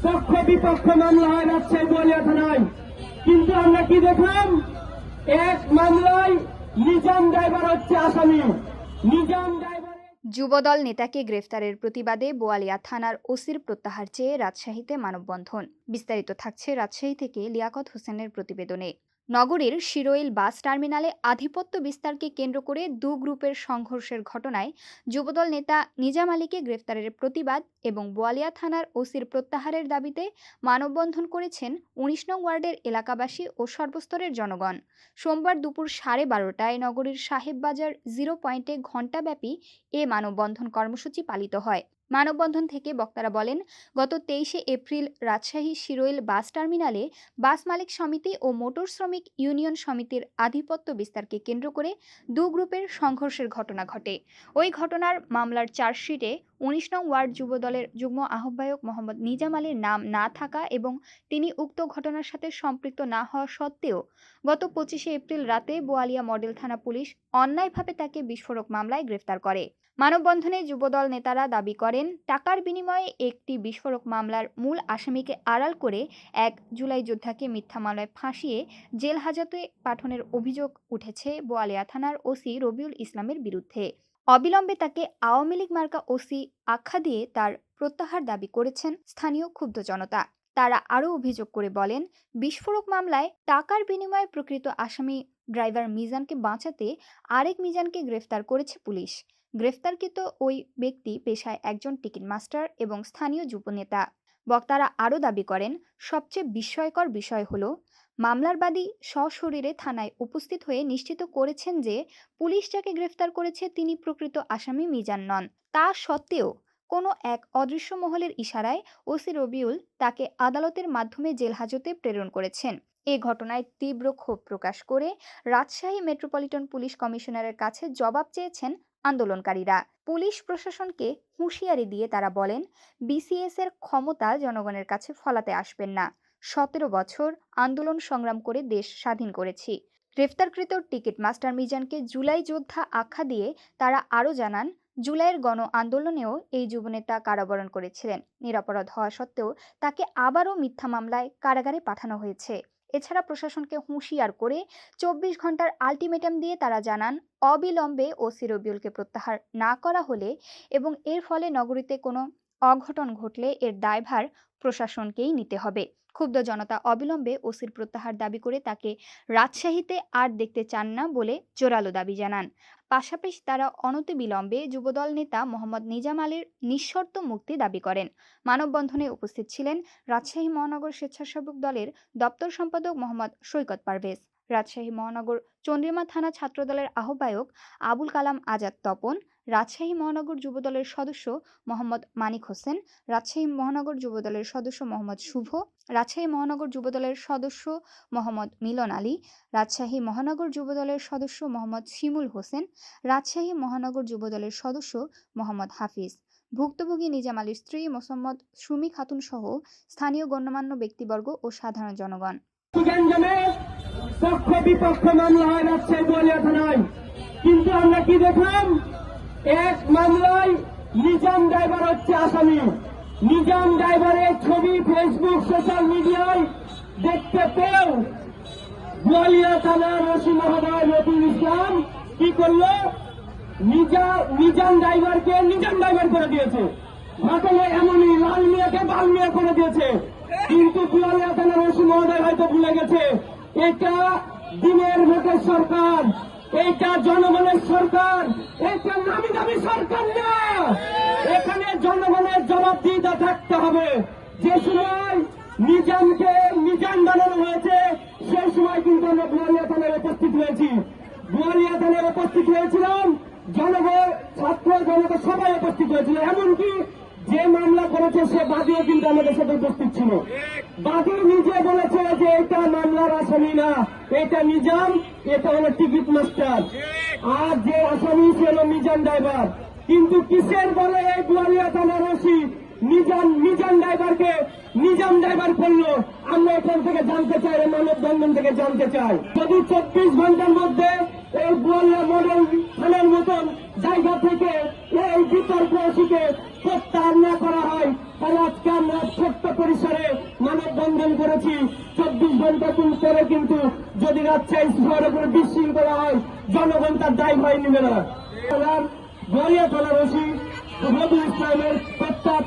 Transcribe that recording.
পক্ষ বিপক্ষ মামলা হয় রাজশাহী বোয়ালিয়া থানায়, কিন্তু আমরা কি দেখলাম? এক মামলায় নিজাম ড্রাইভার হচ্ছে আসামি। নিজাম ড্রাইভার যুবদল নেতাকে গ্রেফতারের প্রতিবাদে বোয়ালিয়া থানার ওসির প্রত্যাহার চেয়ে রাজশাহীতে মানববন্ধন। বিস্তারিত থাকছে রাজশাহী থেকে লিয়াকত হোসেনের প্রতিবেদনে। নগরীর শিরোইল বাস টার্মিনালে আধিপত্য বিস্তারকে কেন্দ্র করে দু গ্রুপের সংঘর্ষের ঘটনায় যুবদল নেতা নিজাম আলীকে গ্রেফতারের প্রতিবাদ এবং বোয়ালিয়া থানার ওসির প্রত্যাহারের দাবিতে মানববন্ধন করেছেন ১৯ নং ওয়ার্ডের এলাকাবাসী ও সর্বস্তরের জনগণ। সোমবার দুপুর 12:30টায় নগরীর সাহেববাজার 0 পয়েন্টে ঘণ্টাব্যাপী এ মানববন্ধন কর্মসূচি পালিত হয়। মানববন্ধন থেকে বক্তারা বলেন, গত 23শে এপ্রিল রাজশাহী শিরোইল বাস টার্মিনালে বাস মালিক সমিতি ও মোটর শ্রমিক ইউনিয়ন সমিতির আধিপত্য বিস্তারকে কেন্দ্র করে দু গ্রুপের সংঘর্ষের ঘটনা ঘটে। ওই ঘটনার মামলার চার্জশিটে ১৯ নং ওয়ার্ড যুবদলের যুগ্ম আহ্বায়ক মোহাম্মদ নিজাম আলীর নাম না থাকা এবং তিনি উক্ত ঘটনার সাথে সম্পৃক্ত না হওয়া সত্ত্বেও গত 25শে এপ্রিল রাতে বোয়ালিয়া মডেল থানা পুলিশ অন্যায়ভাবে তাকে বিস্ফোরক মামলায় গ্রেফতার করে। মানববন্ধনে যুবদল নেতারা দাবি করেন, টাকার বিনিময়ে একটি বিস্ফোরক মামলার মূল আসামিকে আড়াল করে ১ জুলাই যোদ্ধাকে মিথ্যা মামলায় ফাঁসিয়ে জেল হাজতে পাঠানোর অভিযোগ উঠেছে বোয়ালিয়া থানার ওসি রবিউল ইসলামের বিরুদ্ধে। অবিলম্বে তাকে আওয়ামী লীগ মার্কা ওসি আখ্যা দিয়ে তার প্রত্যাহার দাবি করেছেন স্থানীয় ক্ষুব্ধ জনতা। তারা আরও অভিযোগ করে বলেন, বিস্ফোরক মামলায় টাকার বিনিময়ে প্রকৃত আসামি ড্রাইভার মিজানকে বাঁচাতে আরেক মিজানকে গ্রেফতার করেছে পুলিশ। গ্রেফতারকৃত ওই ব্যক্তি পেশায় একজন টিকিট মাস্টার এবং স্থানীয় যুব নেতা। বক্তারা আরও দাবি করেন, সবচেয়ে বিস্ময়কর বিষয় হল, মামলার বাদী সশরীরে থানায় উপস্থিত হয়ে নিশ্চিত করেছেন যে পুলিশ যাকে গ্রেফতার করেছে তিনি প্রকৃত আসামি মিজান নন। তা সত্ত্বেও কোনো এক অদৃশ্য মহলের ইশারায় ওসি রবিউল তাকে আদালতের মাধ্যমে জেল হাজতে প্রেরণ করেছেন। এ ঘটনায় তীব্র ক্ষোভ প্রকাশ করে রাজশাহী মেট্রোপলিটন পুলিশ কমিশনারের কাছে জবাব চেয়েছেন আন্দোলনকারীরা। পুলিশ প্রশাসনকে হুঁশিয়ারি দিয়ে তারা বলেন, বিসিএস এর ক্ষমতা জনগণের কাছে ফলাতে আসবেন না। ১৭ বছর আন্দোলন সংগ্রাম করে দেশ স্বাধীন করেছি। গ্রেফতারকৃত টিকিট মাস্টার মিজানকে জুলাই যোদ্ধা আখ্যা দিয়ে তারা আরও জানান, জুলাইয়ের গণ আন্দোলনেও এই যুবনেতা কারাবরণ করেছিলেন। নিরপরাধ হওয়া সত্ত্বেও তাকে আবারও মিথ্যা মামলায় কারাগারে পাঠানো হয়েছে। এছাড়া প্রশাসনকে হুঁশিয়ার করে ২৪ ঘন্টার আলটিমেটাম দিয়ে তারা জানান, অবিলম্বে ওসি রবিউলকে প্রত্যাহার না করা হলে এবং এর ফলে নগরীতে কোনো অঘটন ঘটলে এর দায়ভার প্রশাসনকেই নিতে হবে। ক্ষুব্ধ জনতা অবিলম্বে ওসির প্রত্যাহার দাবি করে তাকে রাজশাহীতে আর দেখতে চান না বলে জোরালো দাবি জানান। পাশাপাশি তারা অনতিবিলম্বে যুবদল নেতা মোহাম্মদ নিজাম আলীর নিঃশর্ত মুক্তি দাবি করেন। মানববন্ধনে উপস্থিত ছিলেন রাজশাহী মহানগর স্বেচ্ছাসেবক দলের দপ্তর সম্পাদক মোহাম্মদ সৈকত পারভেজ, রাজশাহী মহানগর চন্দ্রিমা থানা ছাত্রদলের আহ্বায়ক আবুল কালাম আজাদ তপন, রাজশাহী মহানগর যুবদলের সদস্য মোহাম্মদ মানিক হোসেন, রাজশাহী মহানগর যুবদলের সদস্য মোহাম্মদ শুভ, রাজশাহী মহানগর যুবদলের সদস্য মোহাম্মদ মিলন আলী, রাজশাহী মহানগর যুবদলের সদস্য মোহাম্মদ শিমুল হোসেন, রাজশাহী মহানগর যুবদলের সদস্য মোহাম্মদ হাফিজ, ভুক্তভোগী নিজাম আলীর স্ত্রী মোসাম্মদ সুমি খাতুন সহ স্থানীয় গণ্যমান্য ব্যক্তিবর্গ ও সাধারণ জনগণ। পক্ষ বিপক্ষ মামলা হয় রাজশাহী বোয়ালিয়া থানায়, কিন্তু আমরা কি দেখলাম? এক মামলায় নিজাম ড্রাইভার হচ্ছে আসামি। নিজাম ড্রাইভারের ছবি ফেসবুক সোশ্যাল মিডিয়ায় দেখতে পেয়েও বোয়ালিয়া থানার ওসি মহোদয় রবিউল ইসলাম কি করলো? নিজাম ড্রাইভারকে নিজাম ড্রাইভার করে দিয়েছে। ঘটনা এমনই, লাল মিয়াকে বাল মিয়া করে দিয়েছে। কিন্তু বোয়ালিয়া থানার ওসি মহোদয় হয়তো ভুলে গেছে, এটা দিনের ভোটের সরকার, এটা জনগণের সরকার, এটা নামি দামি সরকার না। এখানে জনগণের জবাবদিহিতা থাকতে হবে। যে সময় নিজামকে নিজাম বানানো হয়েছে সেই সময় কিন্তু আমরা বোয়ালিয়া থানায় উপস্থিত হয়েছি। বোয়ালিয়া থানায় উপস্থিত হয়েছিলাম, জনগণ, ছাত্র জনতা সবাই উপস্থিত হয়েছিল। এমনকি যে মামলা করেছে সে বাদীও কিন্তু আমাদের সাথে উপস্থিত ছিল। বাদী নিজে বলেছে যে এটা মামলার আসামি না, এটা নিজাম, এটা হলো টিকিট মাস্টার, আর যে আসামি সে হলো নিজাম ড্রাইভার। কিন্তু কিসের বলে এই বোয়ালিয়া থানার ওসি নিজাম ড্রাইভারকে নিজাম ড্রাইভার করলো? আমরা এখান থেকে জানতে চাই, মানববন্ধন থেকে জানতে চাই। যদি ২৪ ঘন্টার মধ্যে এই বোয়ালিয়া মডেল থানার মতন জায়গা থেকে এই বিতর্ক ওসিকে প্রত্যাহার না করা হয় তাহলে আজকে আমরা ছোট্ট পরিসরে মানববন্ধন করেছি। 24 ঘন্টা পরে কিন্তু যদি রাজশাহী শহরে কোনো বিশৃঙ্খলা হয় জনগণ তার দায় ভয় নেবে না। বলিয়া থানার ওসি রবিউল ইসলামের প্রত্যাহার